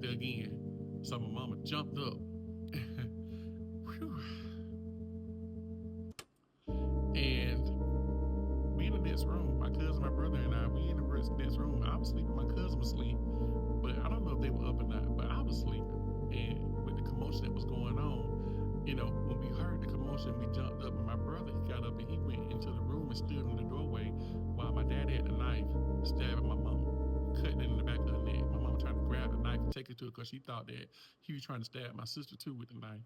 there again. So my mama jumped up. Whew. And we in the next room. My cousin, my brother, and I, we in the next room. I was sleeping. My cousin was asleep. But I don't know if they were up or not. But I was sleeping. And with the commotion that was going on, when we heard the commotion, we jumped up. And my brother, he got up and he went into the room and stood in the doorway while my dad had the knife stabbing my mama, cutting it in the back of her neck. My mama trying to grab the knife and take it to her because she thought that he was trying to stab my sister too with the knife.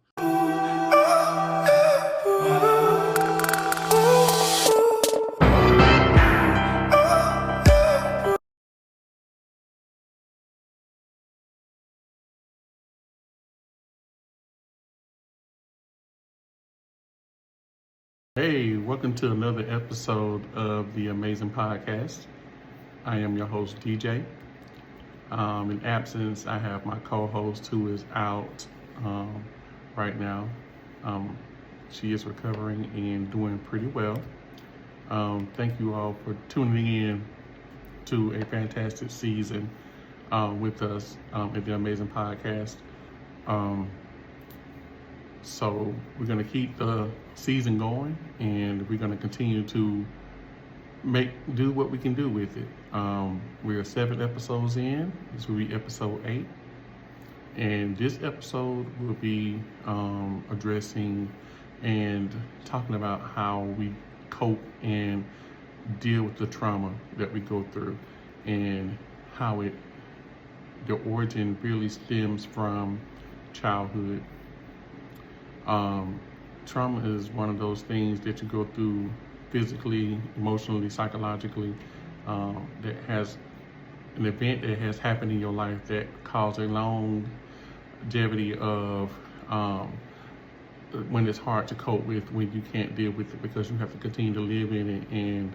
Hey, welcome to another episode of the Ammezing Podcast. I am your host, DJ. In absence, I have my co-host who is out right now. She is recovering and doing pretty well. Thank you all for tuning in to a fantastic season with us at the Ammezing Podcast. So we're going to keep the season going, and we're going to continue to do what we can do with it. We are 7 episodes in. This will be episode 8. And this episode will be addressing and talking about how we cope and deal with the trauma that we go through, and how the origin really stems from childhood. Trauma is one of those things that you go through physically, emotionally, psychologically, that has an event that has happened in your life that caused a longevity of when it's hard to cope with, when you can't deal with it because you have to continue to live in it and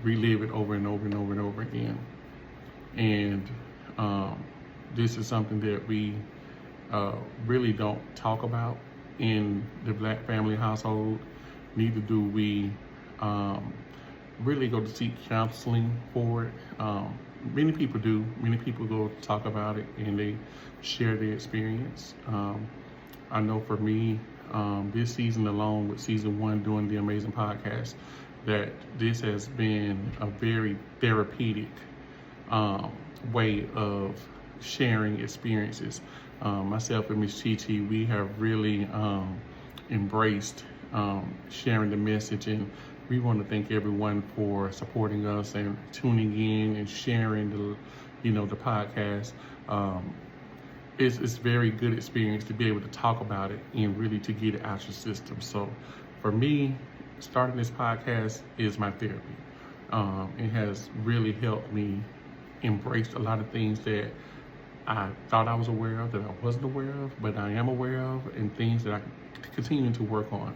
relive it over and over and over and over again. And this is something that we really don't talk about in the Black family household. Neither do we really go to seek counseling for it. Many people do. Many people go to talk about it and they share their experience. I know for me, this season alone with season 1 doing the Ammezing Podcast, that this has been a very therapeutic way of sharing experiences. Myself and Miss Chi-Chi, we have really embraced sharing the message, and we want to thank everyone for supporting us and tuning in and sharing the podcast. It's very good experience to be able to talk about it and really to get it out your system. So for me, starting this podcast is my therapy. It has really helped me embrace a lot of things that I thought I was aware of, that I wasn't aware of, but I am aware of, and things that I continue to work on.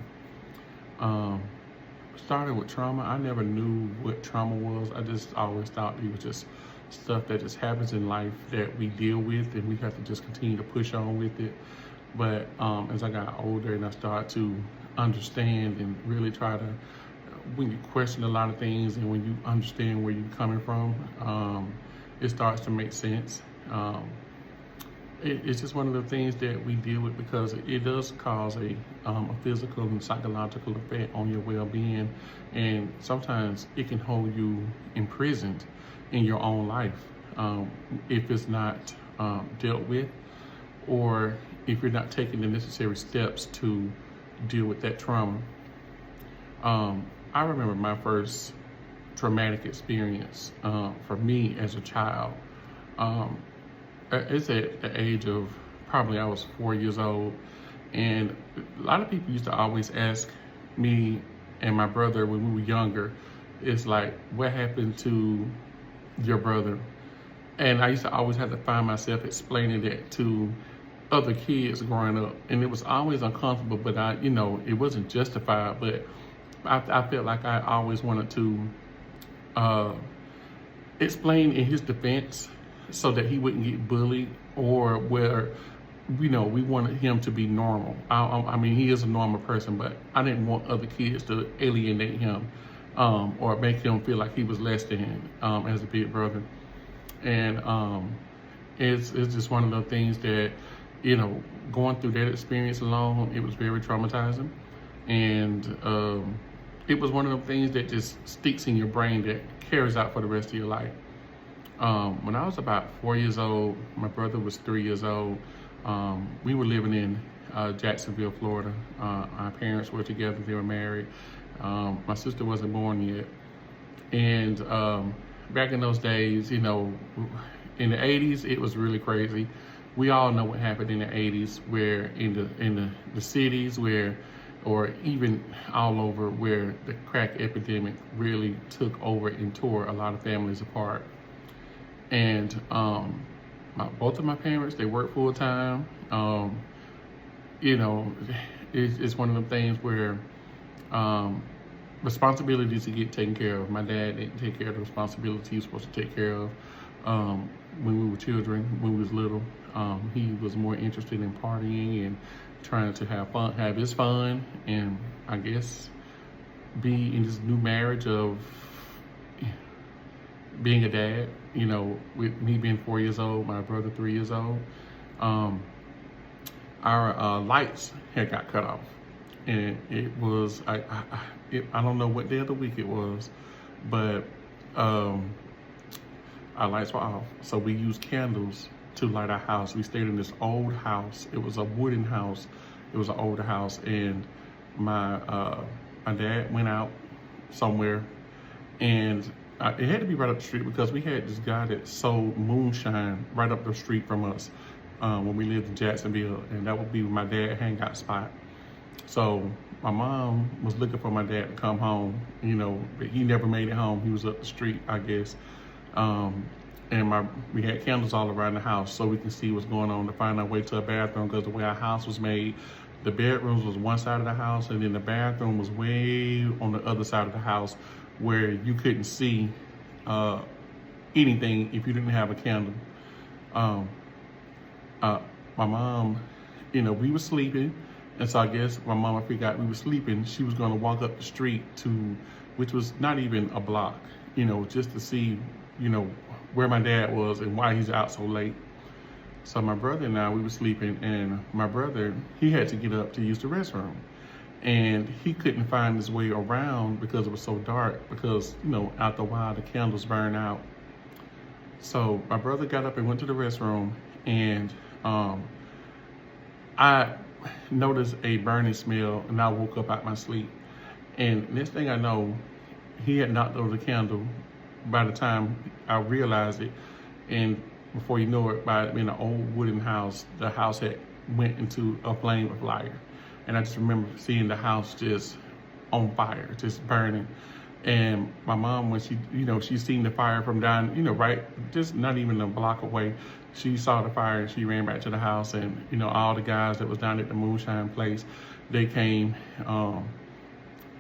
Starting with trauma, I never knew what trauma was. I just always thought it was just stuff that just happens in life that we deal with, and we have to just continue to push on with it. But as I got older and I started to understand and really try to, when you question a lot of things and when you understand where you're coming from, it starts to make sense. It's just one of the things that we deal with because it does cause a physical and psychological effect on your well-being, and sometimes it can hold you imprisoned in your own life if it's not dealt with, or if you're not taking the necessary steps to deal with that trauma. I remember my first traumatic experience for me as a child. It's at the age of probably I was 4 years old, and a lot of people used to always ask me and my brother when we were younger, it's like, what happened to your brother? And I used to always have to find myself explaining that to other kids growing up, and it was always uncomfortable, but it wasn't justified, but I felt like I always wanted to explain in his defense so that he wouldn't get bullied, or where, we wanted him to be normal. I mean, he is a normal person, but I didn't want other kids to alienate him or make him feel like he was less than as a big brother. And it's just one of those things that, you know, going through that experience alone, it was very traumatizing. And it was one of those things that just sticks in your brain that carries out for the rest of your life. When I was about 4 years old, my brother was 3 years old. We were living in Jacksonville, Florida. Our parents were together, they were married. My sister wasn't born yet. And back in those days, you know, in the 80s, it was really crazy. We all know what happened in the 80s, where in the cities where, or even all over, where the crack epidemic really took over and tore a lot of families apart. And both of my parents, they work full time. You know, it's one of them things where responsibilities to get taken care of. My dad didn't take care of the responsibilities he was supposed to take care of when we were children, when we was little. He was more interested in partying and trying to have his fun, and I guess be in this new marriage of being a dad. You know, with me being 4 years old, my brother 3 years old, our lights had got cut off, and it was I don't know what day of the week it was, but our lights were off, so we used candles to light our house. We stayed in this old house. It was a wooden house. It was an older house, and my dad went out somewhere, and it had to be right up the street because we had this guy that sold moonshine right up the street from us when we lived in Jacksonville, and that would be my dad's hangout spot. So my mom was looking for my dad to come home, you know, but he never made it home. He was up the street, I guess. And we had candles all around the house so we can see what's going on, to find our way to a bathroom, because the way our house was made, the bedrooms was one side of the house, and then the bathroom was way on the other side of the house, where you couldn't see anything if you didn't have a candle. My mom, you know, we were sleeping, and so I guess my mama figured out we were sleeping. She was going to walk up the street which was not even a block, you know, just to see, you know, where my dad was and why he's out so late. So my brother and I, we were sleeping, and my brother, he had to get up to use the restroom. And he couldn't find his way around because it was so dark, because, you know, after a while the candles burn out. So my brother got up and went to the restroom, and I noticed a burning smell, and I woke up out my sleep. And next thing I know, he had knocked over the candle. By the time I realized it, and before you know it, by being an old wooden house, the house had went into a flame of fire. And I just remember seeing the house just on fire, just burning. And my mom, when she, you know, she seen the fire from down, you know, right, just not even a block away, she saw the fire and she ran back to the house. And, you know, all the guys that was down at the moonshine place, they came,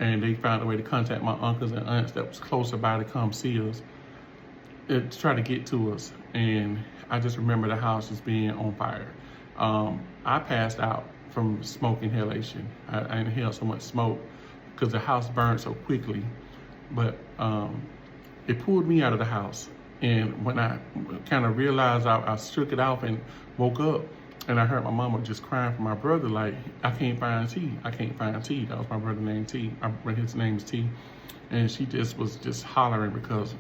and they found a way to contact my uncles and aunts that was closer by to come see us, to try to get to us. And I just remember the house just being on fire. I passed out from smoke inhalation. I inhaled so much smoke because the house burned so quickly. But it pulled me out of the house. And when I kind of realized, I shook it off and woke up, and I heard my mama just crying for my brother, like, I can't find T. I can't find T. That was my brother named T. His name's T. And she just was just hollering because,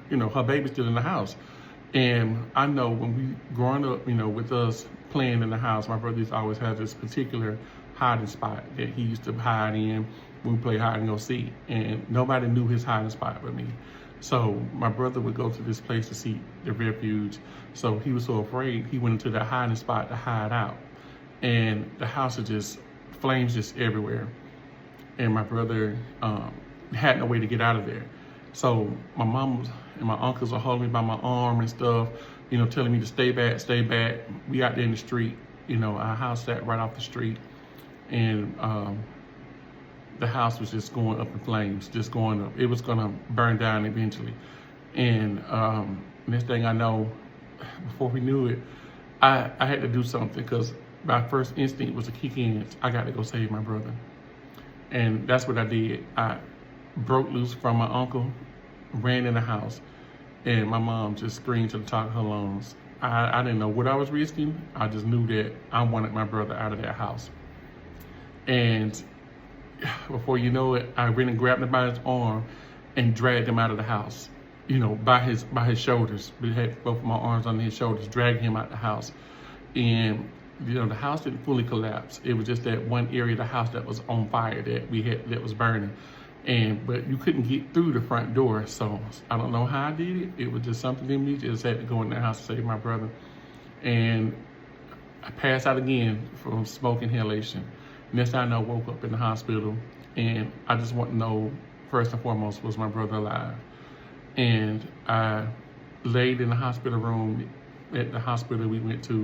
you know, her baby's still in the house. And I know when we growing up, you know, with us playing in the house, my brother used to always have this particular hiding spot that he used to hide in when we play hide and go seek. And nobody knew his hiding spot but me. So my brother would go to this place to seek the refuge. So he was so afraid, he went into that hiding spot to hide out. And the house is just, flames just everywhere. And my brother had no way to get out of there. So my mom and my uncles are holding me by my arm and stuff, you know, telling me to stay back, stay back. We out there in the street, you know, our house sat right off the street. And the house was just going up in flames, just going up. It was gonna burn down eventually. And next thing I know, before we knew it, I had to do something, because my first instinct was to kick in. I got to go save my brother. And that's what I did. I broke loose from my uncle, ran in the house, and my mom just screamed to the top of her lungs. I didn't know what I was risking. I just knew that I wanted my brother out of that house. And before you know it, I went and grabbed him by his arm and dragged him out of the house. By his shoulders. We had both of my arms on his shoulders, dragging him out the house. And the house didn't fully collapse. It was just that one area of the house that was on fire that was burning. But you couldn't get through the front door. So I don't know how I did it. It was just something in me. Just had to go in the house to save my brother. And I passed out again from smoke inhalation. Next thing I know, I woke up in the hospital, and I just want to know, first and foremost, was my brother alive? And I laid in the hospital room at the hospital we went to,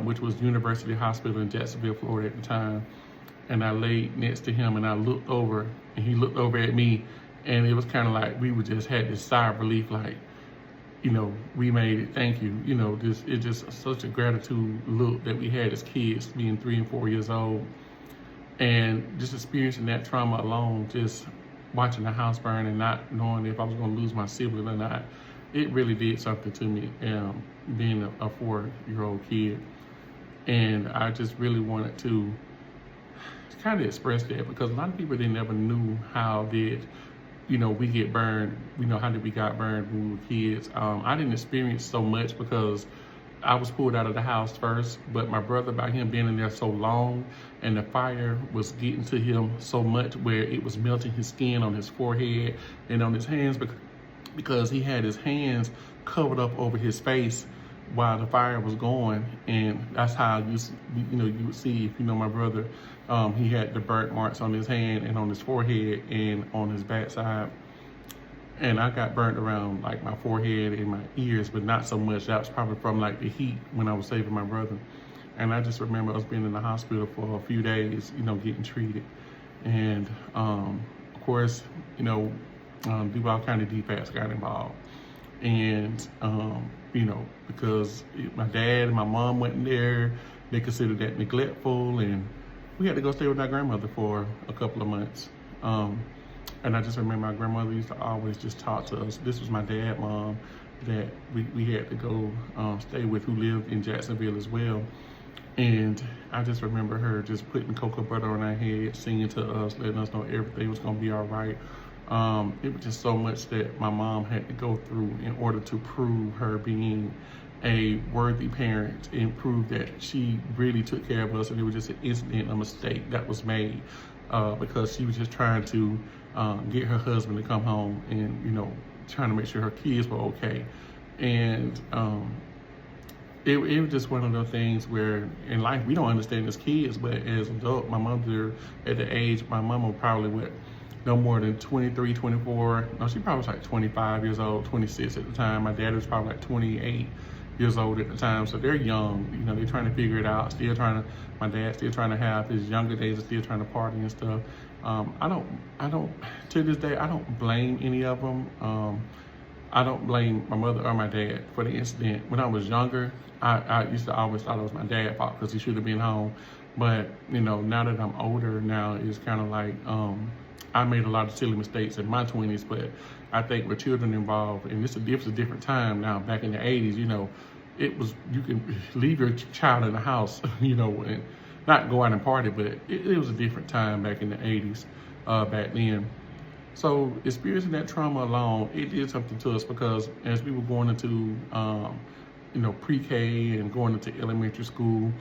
which was University Hospital in Jacksonville, Florida at the time. And I laid next to him, and I looked over, and he looked over at me, and it was kind of like we just had this sigh of relief, like, we made it, thank you. It's just such a gratitude look that we had as kids, being 3 and 4 years old. And just experiencing that trauma alone, just watching the house burn and not knowing if I was going to lose my sibling or not, it really did something to me, being a 4-year-old kid. And I just really wanted to kind of express that, because a lot of people, they never knew how did, we get burned, how did we got burned when we were kids. I didn't experience so much because I was pulled out of the house first, but my brother, by him being in there so long, and the fire was getting to him so much where it was melting his skin on his forehead and on his hands, because he had his hands covered up over his face while the fire was going. And that's how you would see, if you know my brother, he had the burnt marks on his hand and on his forehead and on his backside. And I got burnt around like my forehead and my ears, but not so much. That was probably from like the heat when I was saving my brother. And I just remember us being in the hospital for a few days, getting treated. And of course, Duval County DPACs got involved. And, because my dad and my mom went in there, they considered that neglectful, and we had to go stay with our grandmother for a couple of months. And I just remember my grandmother used to always just talk to us. This was my dad's mom that we had to go stay with, who lived in Jacksonville as well. And I just remember her just putting cocoa butter on our head, singing to us, letting us know everything was going to be all right. It was just so much that my mom had to go through in order to prove her being a worthy parent and prove that she really took care of us. And it was just an incident, a mistake that was made because she was just trying to get her husband to come home and, trying to make sure her kids were okay. And it was just one of those things where in life we don't understand as kids, but as adults, my mother, at the age, my mama probably no more than 23, 24. No, she probably was like 25 years old, 26 at the time. My dad was probably like 28 years old at the time. So they're young, they're trying to figure it out. My dad's still trying to have his younger days, still trying to party and stuff. I don't, to this day, I don't blame any of them. I don't blame my mother or my dad for the incident. When I was younger, I used to always thought it was my dad's fault because he should have been home. But, now that I'm older now, it's kind of like, I made a lot of silly mistakes in my 20s, but I think with children involved, and it's a different time now. Back in the 80s, it was, you can leave your child in the house, and not go out and party, but it was a different time back in the 80s, back then. So experiencing that trauma alone, it did something to us, because as we were going into, pre-K and going into elementary school,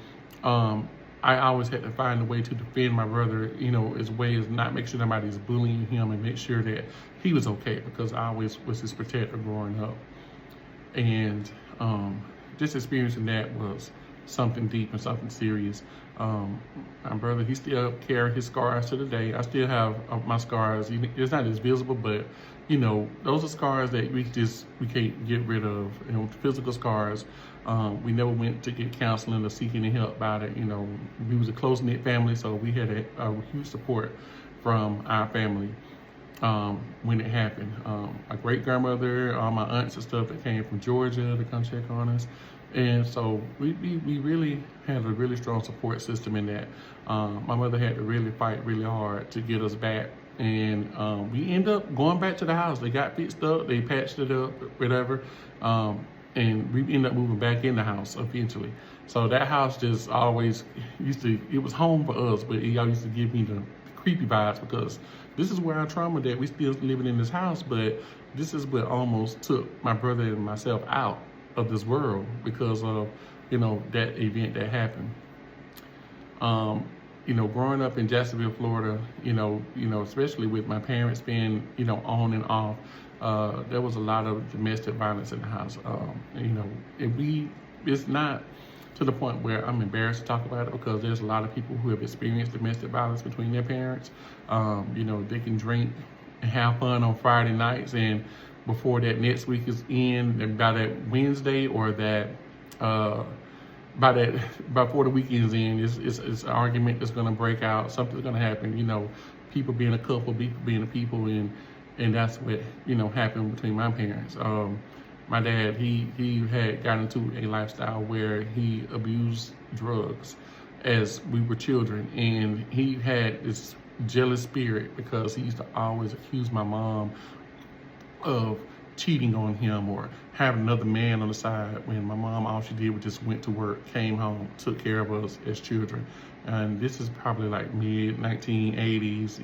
I always had to find a way to defend my brother, as way as not make sure nobody's bullying him and make sure that he was okay, because I always was his protector growing up. And just experiencing that was something deep and something serious. My brother, he still carries his scars to the day. I still have my scars. It's not as visible, but those are scars that we can't get rid of. Physical scars. We never went to get counseling or seek any help about it. We was a close-knit family, so we had a huge support from our family when it happened. My great-grandmother, all my aunts and stuff that came from Georgia to come check on us. And so we really had a really strong support system in that. My mother had to really fight really hard to get us back. And we ended up going back to the house. They got fixed up, they patched it up, whatever. and we ended up moving back in the house eventually. So that house just always it was home for us, but it always used to give me the creepy vibes because this is where our trauma that we still living in this house, but this is what almost took my brother and myself out of this world because of, that event that happened. Growing up in Jacksonville, Florida, especially with my parents being, on and off, there was a lot of domestic violence in the house. It's not to the point where I'm embarrassed to talk about it because there's a lot of people who have experienced domestic violence between their parents. They can drink and have fun on Friday nights, and before that next week is in, and by that Wednesday or that before the weekend's in, it's an argument that's going to break out. Something's going to happen. People being a couple, people being a people, and that's what happened between my parents. My dad, he had gotten into a lifestyle where he abused drugs as we were children, and he had this jealous spirit because he used to always accuse my mom of cheating on him or having another man on the side when my mom, all she did was just went to work, came home, took care of us as children. And this is probably like mid 1980s,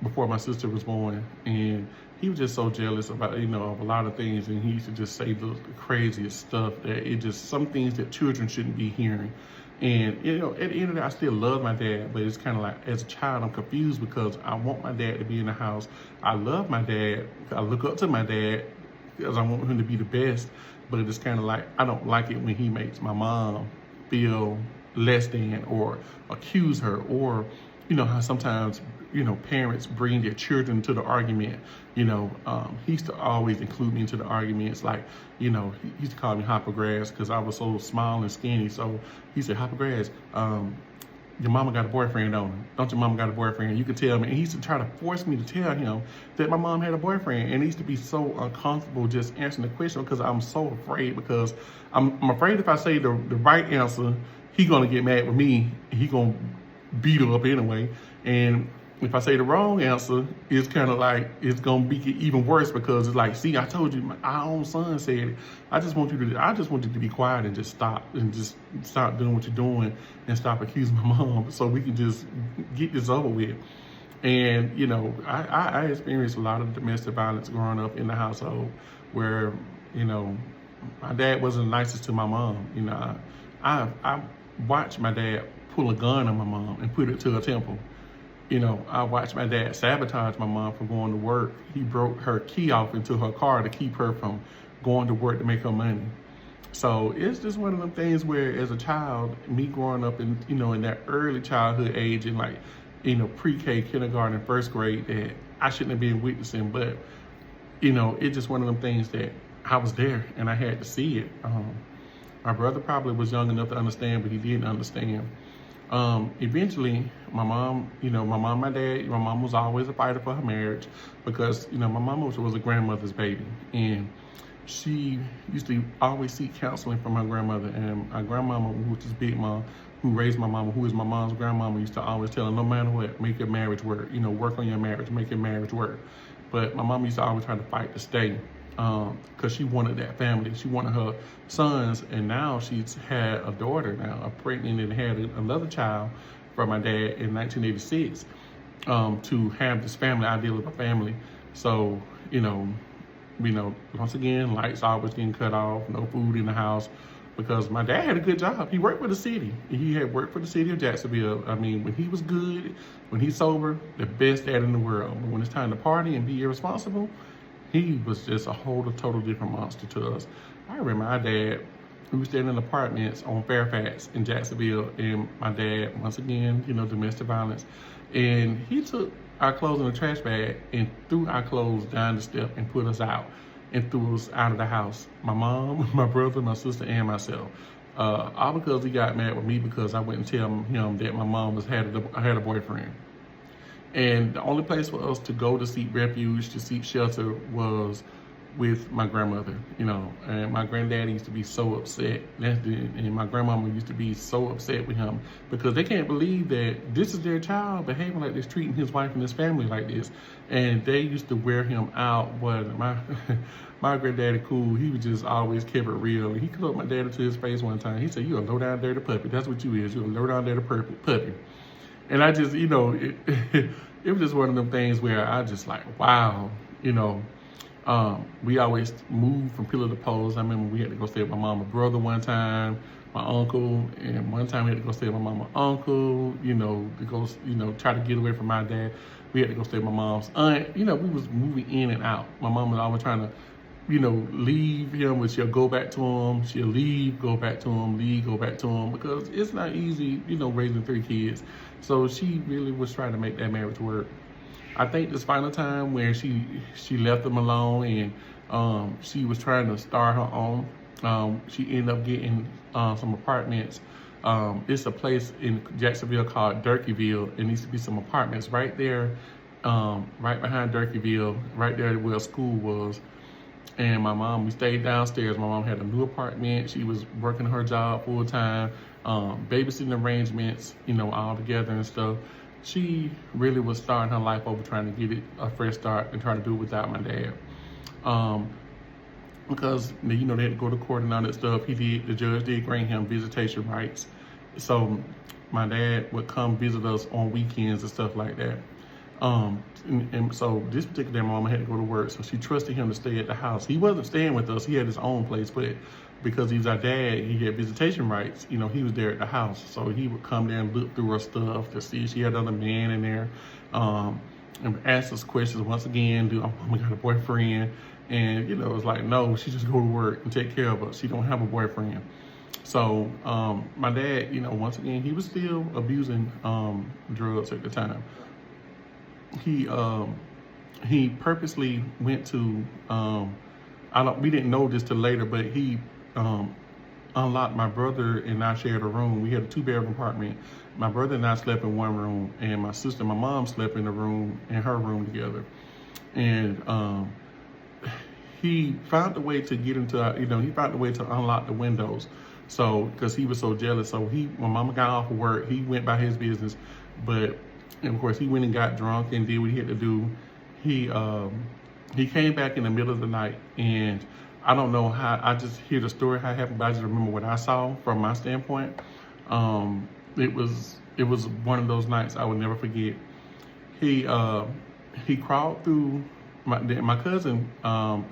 before my sister was born. And he was just so jealous about, of a lot of things. And he used to just say the craziest stuff that some things that children shouldn't be hearing. And, at the end of the day, I still love my dad, but it's kind of like, as a child, I'm confused because I want my dad to be in the house. I love my dad. I look up to my dad because I want him to be the best, but it's kind of like, I don't like it when he makes my mom feel less than or accuse her, or, how sometimes, parents bring their children to the argument. He used to always include me into the arguments. Like, he used to call me Hoppergrass because I was so small and skinny. So he said, Hoppergrass, your mama got a boyfriend, don't your mama got a boyfriend? You could tell me. And he used to try to force me to tell him that my mom had a boyfriend. And it used to be so uncomfortable just answering the question because I'm so afraid, because I'm afraid if I say the right answer, he gonna get mad with me. He gonna beat her up anyway. And if I say the wrong answer, it's kind of like, it's going to be even worse because it's like, see, I told you, our own son said it. I just want you to be quiet and just stop doing what you're doing and stop accusing my mom so we can just get this over with. And, I experienced a lot of domestic violence growing up in the household where, my dad wasn't the nicest to my mom. I watched my dad pull a gun on my mom and put it to her temple. I watched my dad sabotage my mom from going to work. He broke her key off into her car to keep her from going to work to make her money. So it's just one of them things where, as a child, me growing up in, in that early childhood age, in like, pre-K, kindergarten, first grade, that I shouldn't have been witnessing, but, it's just one of them things that I was there and I had to see it. My brother probably was young enough to understand, but he didn't understand. Eventually, my mom, my dad, my mom was always a fighter for her marriage because, my mom was a grandmother's baby. And she used to always seek counseling from my grandmother. And my grandmama, which is Big Mom, who raised my mama, who is my mom's grandmama, used to always tell her, no matter what, make your marriage work. Work on your marriage, make your marriage work. But my mom used to always try to fight to stay because she wanted that family. She wanted her sons, and now she's had a daughter now, pregnant, and had another child from my dad in 1986 to have this family, ideal of a family. So, once again, lights always getting cut off, no food in the house, because my dad had a good job. He worked for the city. He had worked for the city of Jacksonville. I mean, when he was good, when he's sober, the best dad in the world. But when it's time to party and be irresponsible, he was just a whole total different monster to us. I remember my dad, we were staying in apartments on Fairfax in Jacksonville, and my dad, once again, domestic violence, and he took our clothes in a trash bag and threw our clothes down the step and put us out and threw us out of the house. My mom, my brother, my sister, and myself. All because he got mad with me because I wouldn't tell him that my mom had a boyfriend. And the only place for us to go to seek refuge, to seek shelter, was with my grandmother, and my granddaddy used to be so upset. And my grandmama used to be so upset with him because they can't believe that this is their child behaving like this, treating his wife and his family like this. And they used to wear him out. But my granddaddy cool, he was just always kept it real. He looked my daddy to his face one time. He said, "You a low down dirty puppy. That's what you is. You a low down dirty puppy." And I just, it was just one of them things where I just like, wow, we always moved from pillar to post. I remember we had to go stay with my mama brother one time, my uncle, and one time we had to go stay with my mama uncle, to go, try to get away from my dad. We had to go stay with my mom's aunt. We was moving in and out. My mom was always trying to, leave him, but she'll go back to him. She'll leave, go back to him, leave, go back to him, because it's not easy, raising 3 kids. So she really was trying to make that marriage work. I think this final time where she left him alone and she was trying to start her own, she ended up getting some apartments. It's a place in Jacksonville called Durkeeville. It needs to be some apartments right there, right behind Durkeeville, right there where school was. And my mom, we stayed downstairs. My mom had a new apartment. She was working her job full time, babysitting arrangements, all together and stuff. She really was starting her life over, trying to get it a fresh start and trying to do it without my dad. Because, they had to go to court and all that stuff. The judge did grant him visitation rights. So my dad would come visit us on weekends and stuff like that. And so this particular day, my mama had to go to work, so she trusted him to stay at the house. He wasn't staying with us. He had his own place, but because he's our dad, he had visitation rights. He was there at the house. So he would come there and look through her stuff to see if she had other men in there, and ask us questions once again. Do mama got a boyfriend? And, it was like, no, she just go to work and take care of us. She don't have a boyfriend. So my dad, once again, he was still abusing drugs at the time. He purposely went to, we didn't know this till later, but he unlocked. My brother and I shared a room. We had a 2-bedroom apartment. My brother and I slept in one room, and my sister and my mom slept in her room together. And he found a way to get into, he found a way to unlock the windows. So, because he was so jealous. So when mama got off of work, he went by his business, but and of course, he went and got drunk and did what he had to do. He came back in the middle of the night, and I don't know how. I just hear the story how it happened, but I just remember what I saw from my standpoint. It was one of those nights I would never forget. He crawled through. My cousin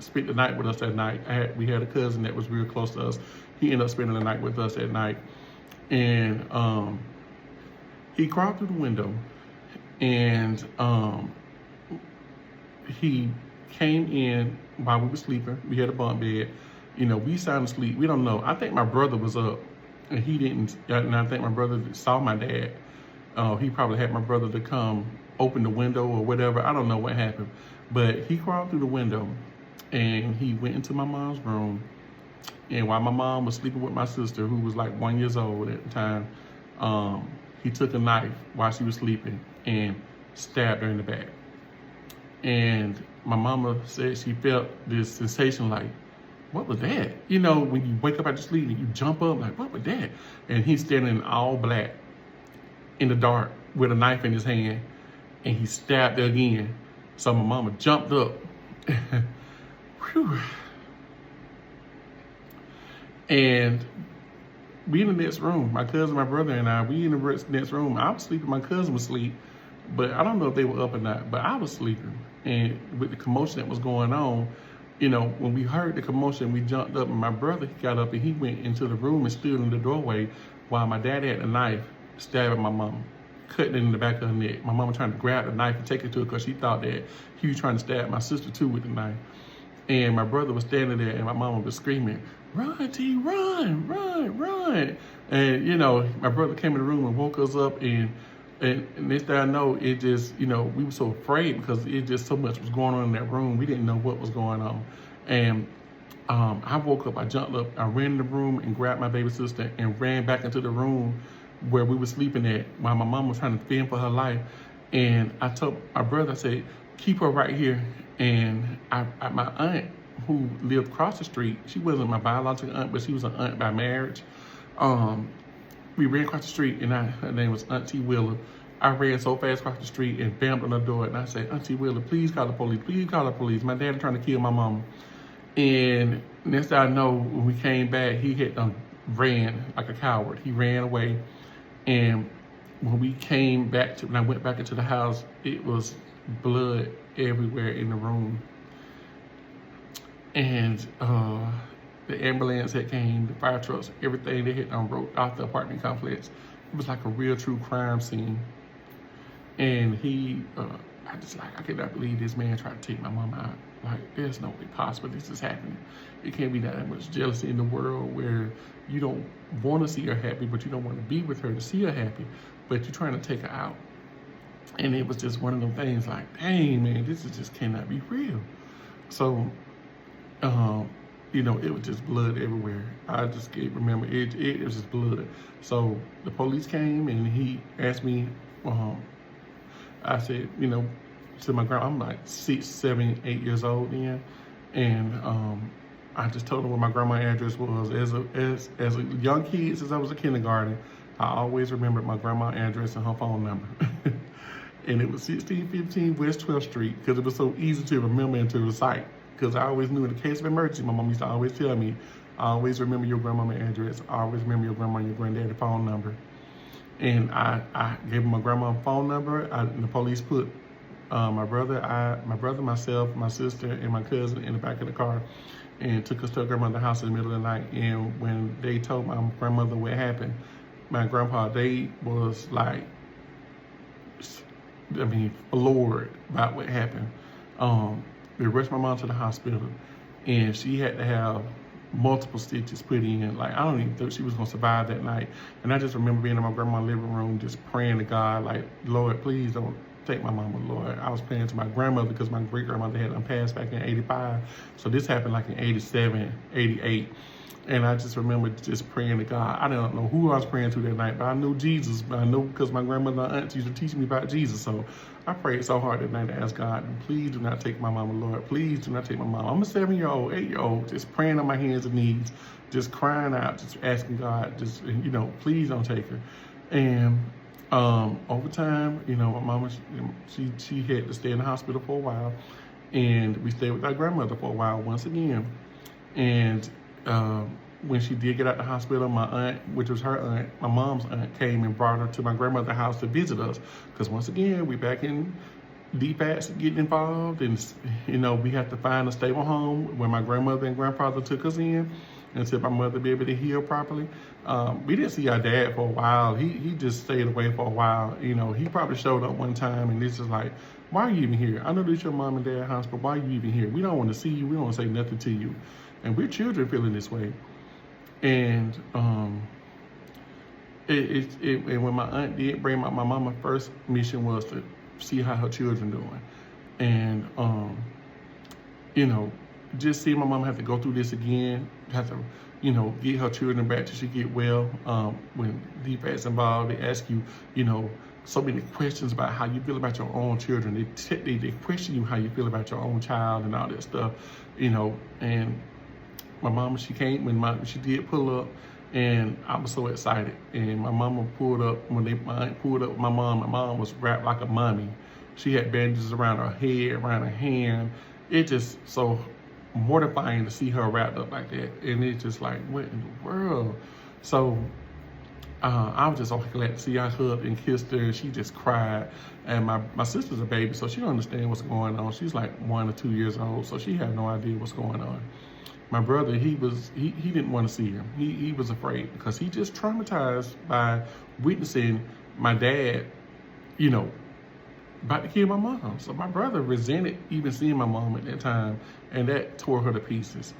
spent the night with us that night. We had a cousin that was real close to us. He ended up spending the night with us that night, and he crawled through the window. And he came in while we were sleeping. We had a bunk bed. We sound asleep. We don't know. I think my brother was up, and he didn't. And I think my brother saw my dad. He probably had my brother to come open the window or whatever. I don't know what happened. But he crawled through the window, and he went into my mom's room. And while my mom was sleeping with my sister, who was like 1 year old at the time, he took a knife while she was sleeping and stabbed her in the back. And my mama said she felt this sensation like, what was that? When you wake up out of sleep and you jump up, like, what was that? And he's standing in all black in the dark with a knife in his hand, and he stabbed her again. So my mama jumped up. Whew. And we in the next room, my cousin, my brother, and I, we in the next room. I was sleeping, my cousin was asleep, but I don't know if they were up or not, but I was sleeping. And with the commotion that was going on, when we heard the commotion, we jumped up, and my brother, he got up and he went into the room and stood in the doorway while my dad had a knife stabbing my mama, cutting it in the back of her neck. My mama trying to grab the knife and take it to her because she thought that he was trying to stab my sister too with the knife. And my brother was standing there, and my mama was screaming, "Run, T, run, run, run." And, my brother came in the room and woke us up, and next thing I know, it just, we were so afraid because it just so much was going on in that room. We didn't know what was going on. And I woke up, I jumped up, I ran in the room and grabbed my baby sister and ran back into the room where we were sleeping at while my mom was trying to fend for her life. And I told my brother, I said, keep her right here. And my aunt, who lived across the street. She wasn't my biological aunt, but she was an aunt by marriage. We ran across the street, and her name was Auntie Willa. I ran so fast across the street and bammed on the door, and I said, Auntie Willa, please call the police. Please call the police. My dad is trying to kill my mama. And next thing I know, when we came back, he had ran like a coward. He ran away. And when we came back when I went back into the house, it was blood everywhere in the room. And the ambulance had came, the fire trucks, everything they had wrote out the apartment complex. It was like a real true crime scene. And I cannot believe this man tried to take my mom out. Like, there's no way possible this is happening. It can't be that much jealousy in the world where you don't want to see her happy, but you don't want to be with her to see her happy, but you're trying to take her out. And it was just one of them things like, dang, man, this just cannot be real. So, it was just blood everywhere. I just can't remember. It was just blood. So the police came and he asked me, I said, to my grandma, I'm like 6, 7, 8 years old then. And I just told him what my grandma's address was. As a young kid, since I was in kindergarten, I always remembered my grandma's address and her phone number. And it was 1615 West 12th Street, because it was so easy to remember and to recite. Because I always knew in the case of emergency, my mom used to always tell me, I always remember your grandmama's address. I always remember your grandma and your granddaddy's phone number. And I gave him my grandma's phone number. And the police put my brother, myself, my sister, and my cousin in the back of the car and took us to our grandmother's house in the middle of the night. And when they told my grandmother what happened, my grandpa, they was like, floored about what happened. They rushed my mom to the hospital, and she had to have multiple stitches put in. Like, I don't even think she was gonna survive that night. And I just remember being in my grandma's living room, just praying to God, like, Lord, please don't take my mama, Lord. I was praying to my grandmother because my great grandmother had passed back in 85. So this happened like in 87, 88. And I just remember just praying to God. I don't know who I was praying to that night, but I knew Jesus. I know because my grandmother and aunt used to teach me about Jesus. So I prayed so hard that night to ask God, please do not take my mama, Lord. Please do not take my mama. I'm a 7-year-old, 8-year-old, just praying on my hands and knees, just crying out, just asking God, just, please don't take her. And over time, my mama, she had to stay in the hospital for a while. And we stayed with our grandmother for a while once again. And when she did get out the hospital, my aunt, which was her aunt, my mom's aunt, came and brought her to my grandmother's house to visit us. Because once again, we back in DFATs getting involved, and we had to find a stable home where my grandmother and grandfather took us in until my mother be able to heal properly. We didn't see our dad for a while. He just stayed away for a while. He probably showed up one time, and this is like, why are you even here? I know this your mom and dad house, but why are you even here? We don't want to see you. We don't want to say nothing to you. And we're children feeling this way. And and when my aunt did bring my mama, first mission was to see how her children doing. And just seeing my mama have to go through this again, have to get her children back till she get well. When DFAT's involved, they ask you so many questions about how you feel about your own children. They question you how you feel about your own child and all that stuff. And my mama, she came when she did pull up, and I was so excited. And my mama pulled up, my aunt pulled up with my mom was wrapped like a mummy. She had bandages around her head, around her hand. It just so mortifying to see her wrapped up like that. And it's just like, what in the world? So I was just so glad to see I hugged and kissed her, and she just cried. And my sister's a baby, so she don't understand what's going on. She's like 1 or 2 years old, so she had no idea what's going on. My brother, he didn't want to see her. He was afraid because he just traumatized by witnessing my dad, about to kill my mom. So my brother resented even seeing my mom at that time, and that tore her to pieces.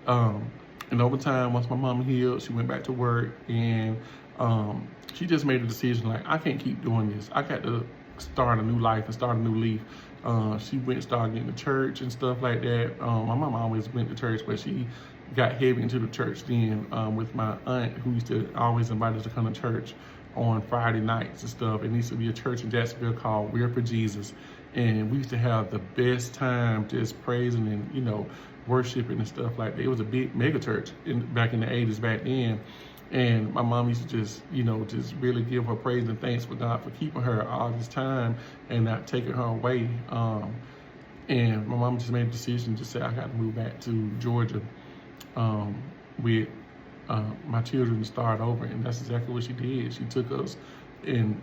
And over time, once my mom healed, she went back to work, and she just made a decision like, I can't keep doing this. I got to start a new life and start a new leaf. She went and started getting to church and stuff like that. My mom always went to church, but she got heavy into the church then with my aunt, who used to always invite us to come to church on Friday nights and stuff. It used to be a church in Jacksonville called We're for Jesus. And we used to have the best time just praising and, worshiping and stuff like that. It was a big mega church back in the 80s back then. And my mom used to just, just really give her praise and thanks for God for keeping her all this time and not taking her away. And my mom just made a decision to say, I got to move back to Georgia with my children to start over. And that's exactly what she did. She took us and,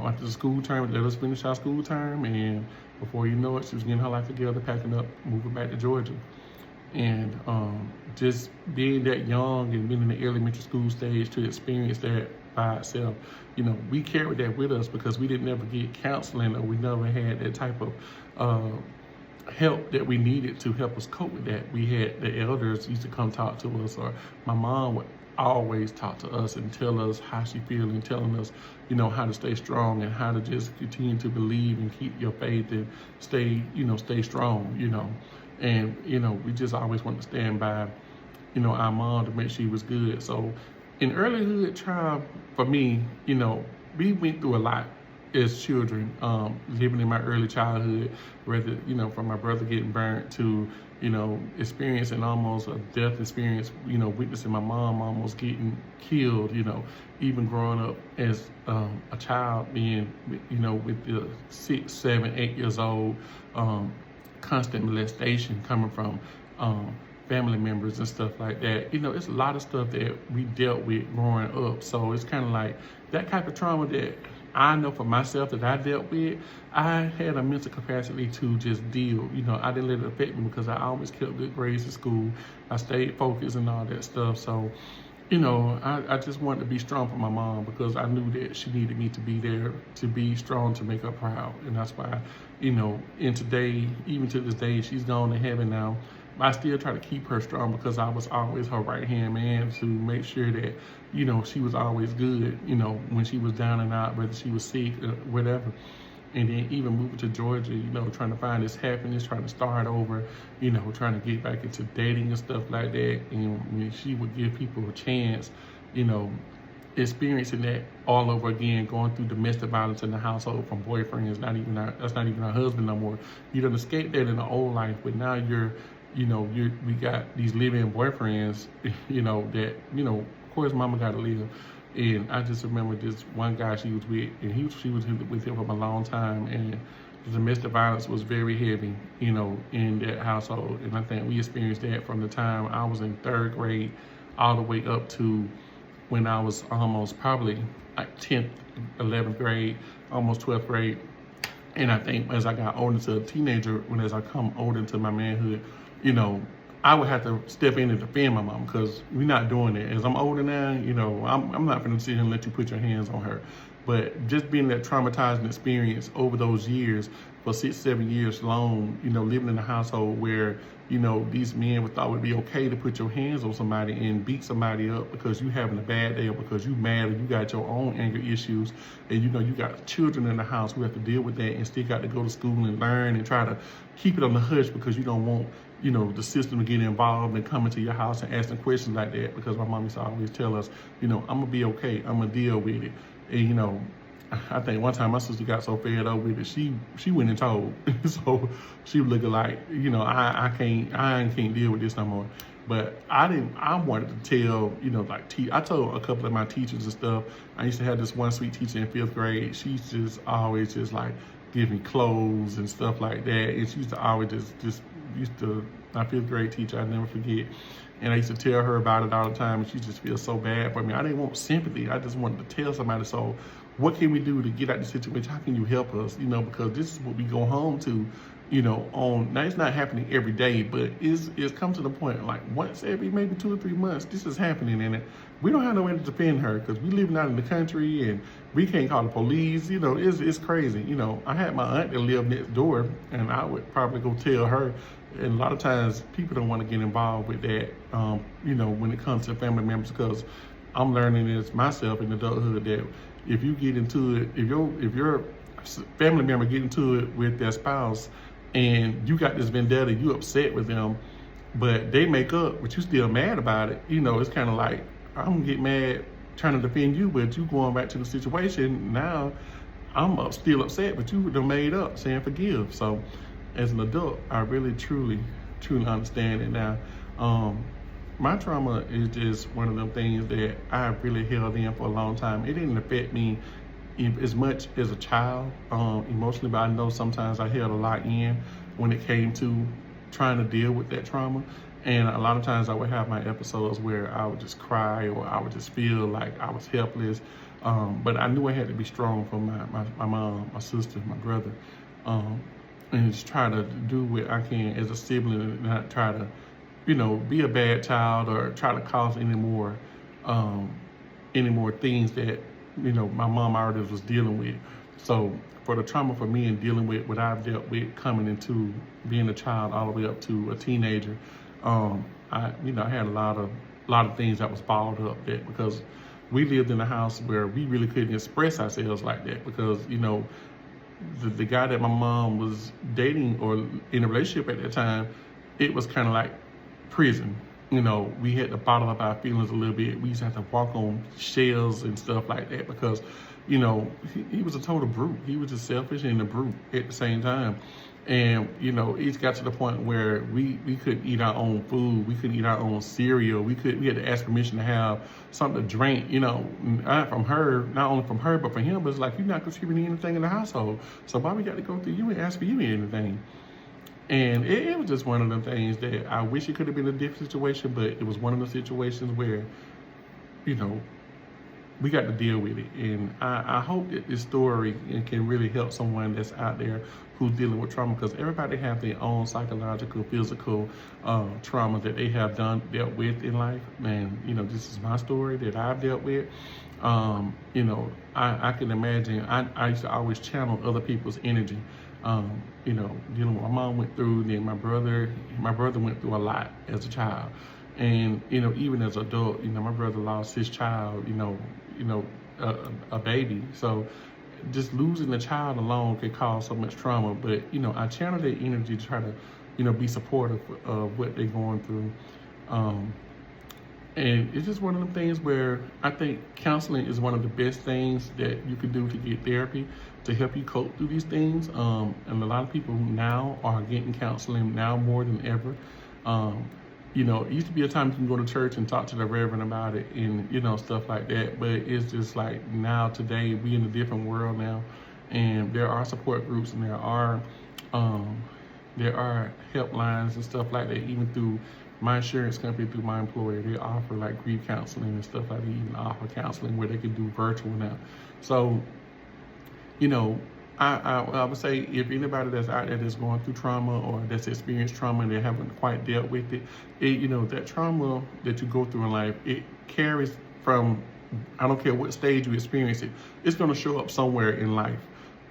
after the school term, let us finish our school term. And before you know it, she was getting her life together, packing up, moving back to Georgia. And just being that young and being in the elementary school stage to experience that by itself, we carried that with us because we didn't ever get counseling, or we never had that type of help that we needed to help us cope with that. We had the elders used to come talk to us, or my mom would always talk to us and tell us how she feels and telling us, how to stay strong and how to just continue to believe and keep your faith and stay strong, And, we just always want to stand by, our mom to make sure she was good. So in earlyhood child, for me, we went through a lot as children, living in my early childhood, whether, from my brother getting burnt to, experiencing almost a death experience, witnessing my mom almost getting killed, even growing up as a child being, with the 6, 7, 8 years old, constant molestation coming from family members and stuff like that. It's a lot of stuff that we dealt with growing up. So it's kind of like that type of trauma that I know for myself that I dealt with. I had a mental capacity to just deal. I didn't let it affect me because I always kept good grades in school. I stayed focused and all that stuff. So, I just wanted to be strong for my mom because I knew that she needed me to be there, to be strong, to make her proud. And that's why, and today, even to this day, she's gone to heaven now. I still try to keep her strong because I was always her right-hand man to make sure that, she was always good, when she was down and out, whether she was sick or whatever. And then even moving to Georgia, trying to find this happiness, trying to start over, trying to get back into dating and stuff like that. And when she would give people a chance, experiencing that all over again, going through domestic violence in the household from boyfriends, that's not even our husband no more. You done escaped that in the old life, but now we got these live-in boyfriends, that, of course mama gotta live. And I just remember this one guy she was with, and she was with him for a long time, and the domestic violence was very heavy, in that household. And I think we experienced that from the time I was in 3rd grade all the way up to when I was almost probably like 10th, 11th grade, almost 12th grade. And I think as I got older to a teenager, as I come older into my manhood, I would have to step in and defend my mom because we're not doing it. As I'm older now, I'm not going to sit here and let you put your hands on her. But just being that traumatizing experience over those years, for 6, 7 years long, living in a household where, these men thought it would be okay to put your hands on somebody and beat somebody up because you having a bad day or because you mad or you got your own anger issues. And, you got children in the house who have to deal with that and still got to go to school and learn and try to keep it on the hush because you don't want, the system to get involved and come into your house and asking questions like that, because my mom used to always tell us, I'm going to be okay. I'm going to deal with it. And, I think one time my sister got so fed up with it, she went and told. So she was looking like, I can't deal with this no more. But I wanted to tell, I told a couple of my teachers and stuff. I used to have this one sweet teacher in 5th grade. She's just always just like give me clothes and stuff like that. And she used to always my 5th grade teacher, I never forget. And I used to tell her about it all the time, and she just feels so bad for me. I didn't want sympathy. I just wanted to tell somebody, so what can we do to get out of the situation? How can you help us? Because this is what we go home to, now it's not happening every day, but it's come to the point like once every maybe 2 or 3 months, this is happening. And we don't have no way to defend her because we living out in the country and we can't call the police. It's crazy. I had my aunt that lived next door, and I would probably go tell her. And a lot of times people don't want to get involved with that, when it comes to family members, because I'm learning this myself in adulthood that if you get into it, if your family member get into it with their spouse and you got this vendetta, you upset with them, but they make up, but you still mad about it, it's kind of like, I'm gonna get mad trying to defend you, but you going back to the situation, now I'm still upset, but you done made up saying forgive. So as an adult, I really, truly truly understand it now. My trauma is just one of them things that I really held in for a long time. It didn't affect me as much as a child emotionally, but I know sometimes I held a lot in when it came to trying to deal with that trauma. And a lot of times I would have my episodes where I would just cry, or I would just feel like I was helpless. But I knew I had to be strong for my mom, my sister, my brother, and just try to do what I can as a sibling, and not try to, be a bad child or try to cause any more things that, my mom already was dealing with. So for the trauma for me and dealing with what I've dealt with coming into being a child all the way up to a teenager, I had a lot of things that was balled up that, because we lived in a house where we really couldn't express ourselves like that, because, the guy that my mom was dating or in a relationship at that time, it was kind of like prison. We had to bottle up our feelings a little bit. We used to have to walk on shells and stuff like that, because, he was a total brute. He was just selfish and a brute at the same time. And, it got to the point where we couldn't eat our own food. We couldn't eat our own cereal. We had to ask permission to have something to drink, not from her, not only from her, but from him. But it's like, you're not contributing anything in the household. So why we got to go through you and ask for you anything? And it was just one of them things that I wish it could have been a different situation, but it was one of the situations where, we got to deal with it. And I hope that this story can really help someone that's out there who's dealing with trauma, because everybody have their own psychological, physical trauma that they have dealt with in life. And, this is my story that I've dealt with. I can imagine, I used to always channel other people's energy. Dealing with my mom went through, then my brother went through a lot as a child. And, even as an adult, my brother lost his child, a baby. So just losing the child alone can cause so much trauma. But, I channel their energy to try to, be supportive of what they're going through. And it's just one of them things where I think counseling is one of the best things that you can do to get therapy to help you cope through these things. And a lot of people now are getting counseling now more than ever. It used to be a time you can go to church and talk to the reverend about it and, stuff like that. But it's just like now, today, we in a different world now. And there are support groups, and there are helplines and stuff like that, even through my insurance company, through my employer. They offer like grief counseling and stuff like that. They even offer counseling where they can do virtual now. So, I would say, if anybody that's out there that's going through trauma or that's experienced trauma and they haven't quite dealt with it, that trauma that you go through in life, it carries from, I don't care what stage you experience it, it's going to show up somewhere in life,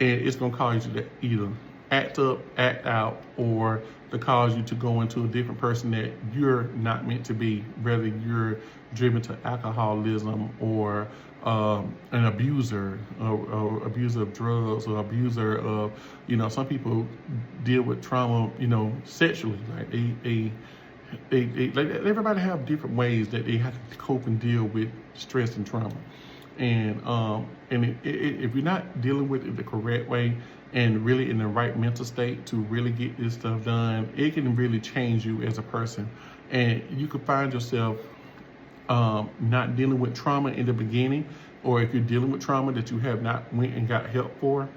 and it's going to cause you to either act up, act out, or to cause you to go into a different person that you're not meant to be, whether you're driven to alcoholism or an abuser or abuser of drugs or abuser of, some people deal with trauma, sexually. Like they everybody have different ways that they have to cope and deal with stress and trauma. And if you're not dealing with it the correct way and really in the right mental state to really get this stuff done, it can really change you as a person. And you could find yourself not dealing with trauma in the beginning, or if you're dealing with trauma that you have not went and got help for,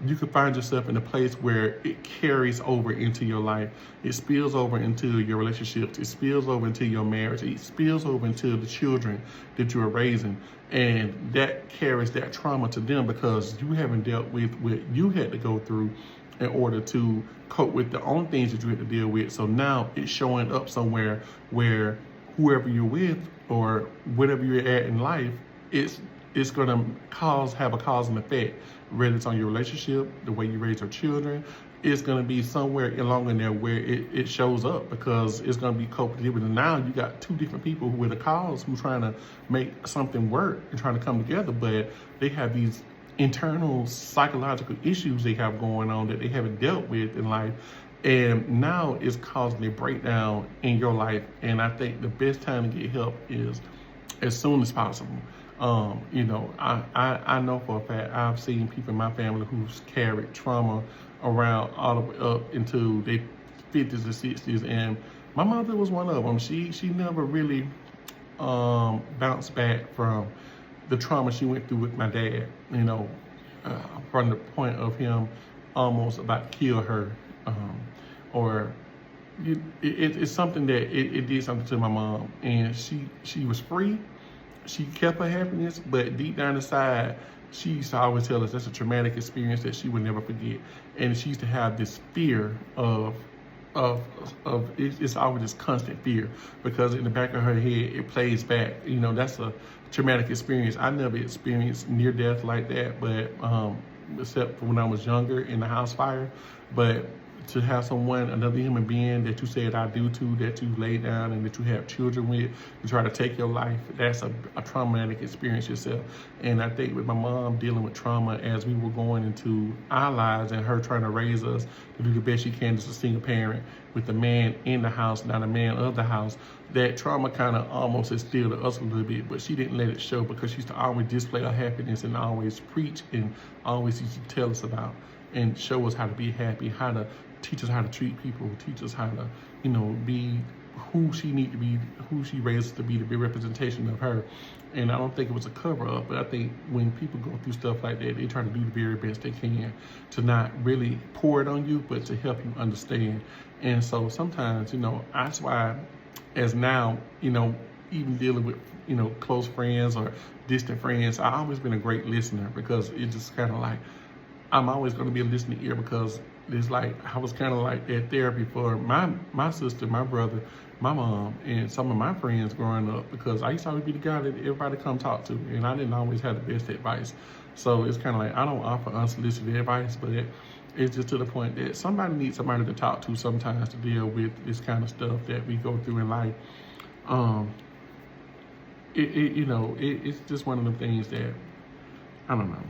you could find yourself in a place where it carries over into your life. It spills over into your relationships. It spills over into your marriage. It spills over into the children that you are raising. And that carries that trauma to them because you haven't dealt with what you had to go through in order to cope with the own things that you had to deal with. So now it's showing up somewhere where whoever you're with or whatever you're at in life, it's going to have a cause and effect, whether it's on your relationship, the way you raise your children. It's going to be somewhere along in there where it shows up because it's going to be coped with. And now you got two different people with a cause who's trying to make something work and trying to come together, but they have these internal psychological issues they have going on that they haven't dealt with in life. And now it's causing a breakdown in your life. And I think the best time to get help is as soon as possible. I know for a fact I've seen people in my family who's carried trauma around all the way up into they 50s and 60s, and my mother was one of them. She never really bounced back from the trauma she went through with my dad, from the point of him almost about to kill her, or it's something that it did something to my mom, and she was free. She kept her happiness, but deep down inside, she used to always tell us that's a traumatic experience that she would never forget. And she used to have this fear of it's always this constant fear, because in the back of her head it plays back. That's a traumatic experience. I never experienced near death like that, but except for when I was younger in the house fire. But to have another human being that you said I do to, that you lay down and that you have children with, to try to take your life, that's a traumatic experience yourself. And I think with my mom dealing with trauma as we were going into our lives, and her trying to raise us to do the best she can as a single parent with the man in the house, not a man of the house, that trauma kind of almost instilled us a little bit, but she didn't let it show, because she used to always display her happiness and always preach and always used to tell us about and show us how to be happy, how to teach us how to treat people, teach us how to, be who she need to be, who she raised us to be representation of her. And I don't think it was a cover up, but I think when people go through stuff like that, they try to do the very best they can to not really pour it on you, but to help you understand. And so sometimes, that's why, as now, even dealing with, close friends or distant friends, I've always been a great listener, because it's just kind of like, I'm always going to be a listening ear, because it's like I was kind of like that therapy for my sister, my brother, my mom, and some of my friends growing up, because I used to always be the guy that everybody come talk to, and I didn't always have the best advice. So it's kind of like I don't offer unsolicited advice, but it's just to the point that somebody needs somebody to talk to sometimes to deal with this kind of stuff that we go through in life. It's just one of the things that I don't know.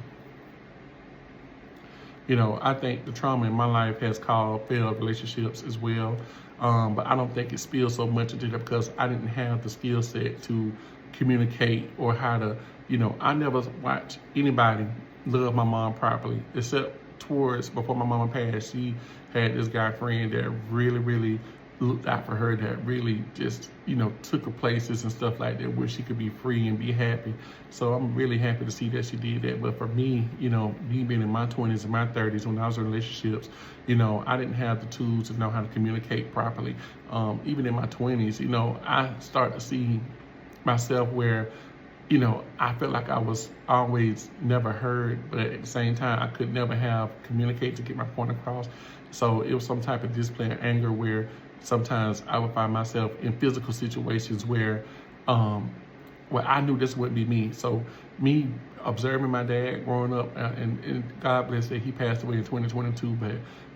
I think the trauma in my life has caused failed relationships as well. But I don't think it spilled so much into that, because I didn't have the skill set to communicate, or how to, I never watched anybody love my mom properly, except before my mama passed. She had this guy friend that really, really looked out for her, that really just, took her places and stuff like that, where she could be free and be happy. So I'm really happy to see that she did that. But for me, me being in my 20s and my 30s, when I was in relationships, I didn't have the tools to know how to communicate properly. Even in my 20s, I started to see myself where, I felt like I was always never heard, but at the same time, I could never communicate to get my point across. So it was some type of display of anger, where sometimes I would find myself in physical situations where I knew this wouldn't be me. So me observing my dad growing up, and God bless that he passed away in 2022,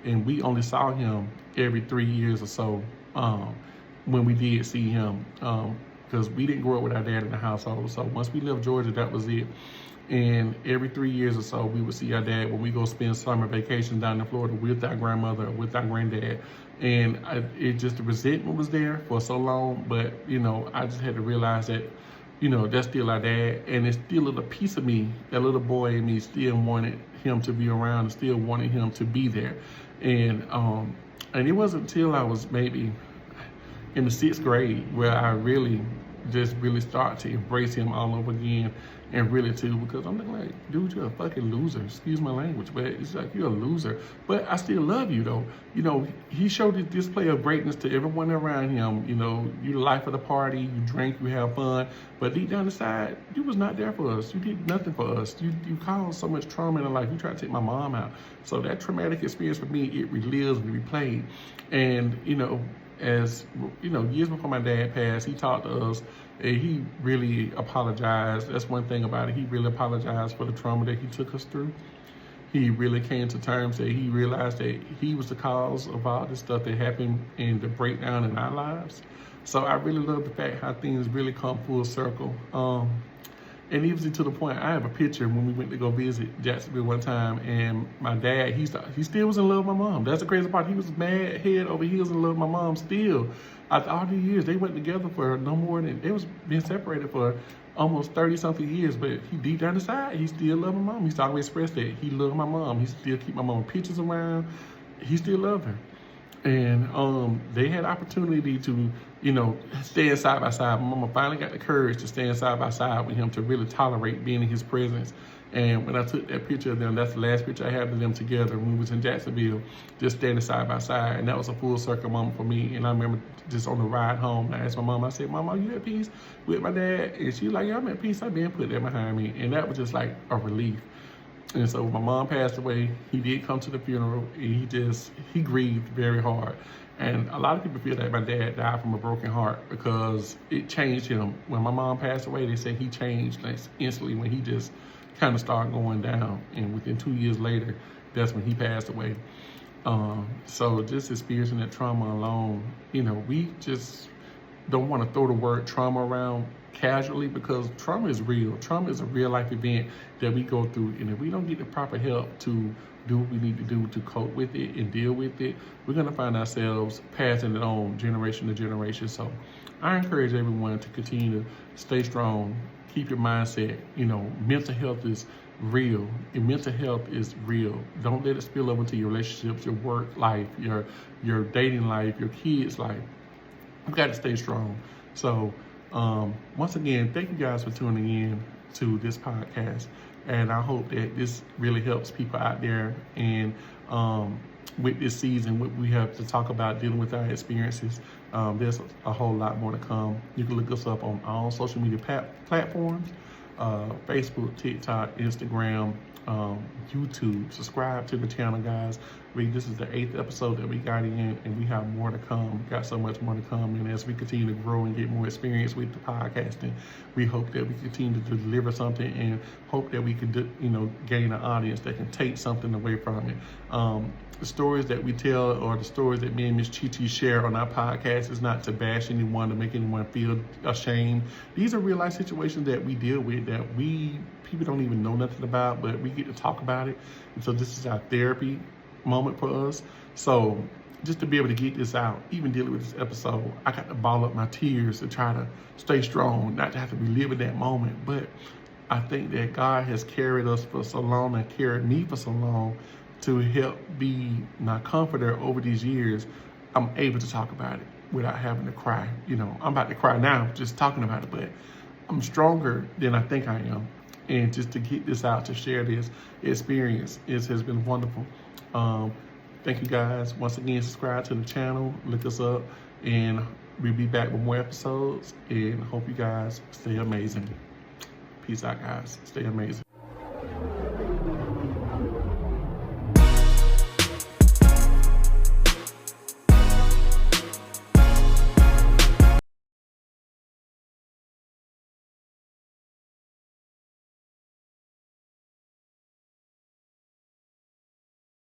and we only saw him every 3 years or so when we did see him, because we didn't grow up with our dad in the household. So once we left Georgia, that was it. And every 3 years or so, we would see our dad when we go spend summer vacation down in Florida with our grandmother, with our granddad. And the resentment was there for so long. But, I just had to realize that, that's still our dad. And it's still a little piece of me, that little boy in me still wanted him to be around, and still wanted him to be there. And it wasn't until I was maybe in the 6th grade where I really started to embrace him all over again, and really too, because I'm like, dude, you're a fucking loser. Excuse my language, but it's like, you're a loser. But I still love you though. He showed this display of greatness to everyone around him. You the life of the party, you drink, you have fun, but deep down inside, you was not there for us. You did nothing for us. You caused so much trauma in our life. You tried to take my mom out. So that traumatic experience for me, it relives and replayed. And, as years before my dad passed, he talked to us, and he really apologized. That's one thing about it. He really apologized for the trauma that he took us through. He really came to terms that he realized that he was the cause of all this stuff that happened and the breakdown in our lives. So I really love the fact how things really come full circle. And even to the point, I have a picture when we went to go visit Jacksonville one time, and my dad, he still was in love with my mom. That's the crazy part. He was mad head over heels in love with my mom still. After all these years, they went together for no more than, they was being separated for almost 30-something years, but he deep down inside, he still loved my mom. He used to always express that he loved my mom. He still keep my mom pictures around. He still loved her. And they had opportunity to, stand side by side. My mama finally got the courage to stand side by side with him to really tolerate being in his presence. And when I took that picture of them, that's the last picture I have of them together when we was in Jacksonville, just standing side by side. And that was a full circle moment for me. And I remember just on the ride home, I asked my mom, I said, Mama, are you at peace with my dad? And she was like, yeah, I'm at peace. I've been put that behind me. And that was just like a relief. And so when my mom passed away, he did come to the funeral. He grieved very hard. And a lot of people feel that my dad died from a broken heart because it changed him. When my mom passed away, they said he changed like instantly when he just kind of started going down. And within 2 years later, that's when he passed away. So just experiencing that trauma alone, we just don't want to throw the word trauma around casually because trauma is real. Trauma is a real life event that we go through. And if we don't get the proper help to do what we need to do to cope with it and deal with it, we're going to find ourselves passing it on generation to generation. So I encourage everyone to continue to stay strong, keep your mindset. Mental health is real. And mental health is real. Don't let it spill over into your relationships, your work life, your dating life, your kids' life. You got to stay strong. So once again, thank you guys for tuning in to this podcast. And I hope that this really helps people out there. And with this season, what we have to talk about dealing with our experiences, there's a whole lot more to come. You can look us up on all social media platforms, Facebook, TikTok, Instagram, YouTube. Subscribe to the channel, guys. This is the 8th episode that we got in, and we have more to come. We got so much more to come. And as we continue to grow and get more experience with the podcasting, we hope that we continue to deliver something and hope that we can, gain an audience that can take something away from it. The stories that we tell or the stories that me and Miss Chi share on our podcast is not to bash anyone, to make anyone feel ashamed. These are real life situations that we deal with that people don't even know nothing about, but we get to talk about it. And so this is our therapy moment for us. So just to be able to get this out, even dealing with this episode, I got to ball up my tears to try to stay strong, not to have to relive in that moment. But I think that God has carried us for so long and carried me for so long to help be my comforter over these years. I'm able to talk about it without having to cry. I'm about to cry now just talking about it, but I'm stronger than I think I am. And just to get this out, to share this experience, has been wonderful. Thank you guys. Once again, subscribe to the channel, look us up, and we'll be back with more episodes. And hope you guys stay amazing. Peace out, guys. Stay amazing.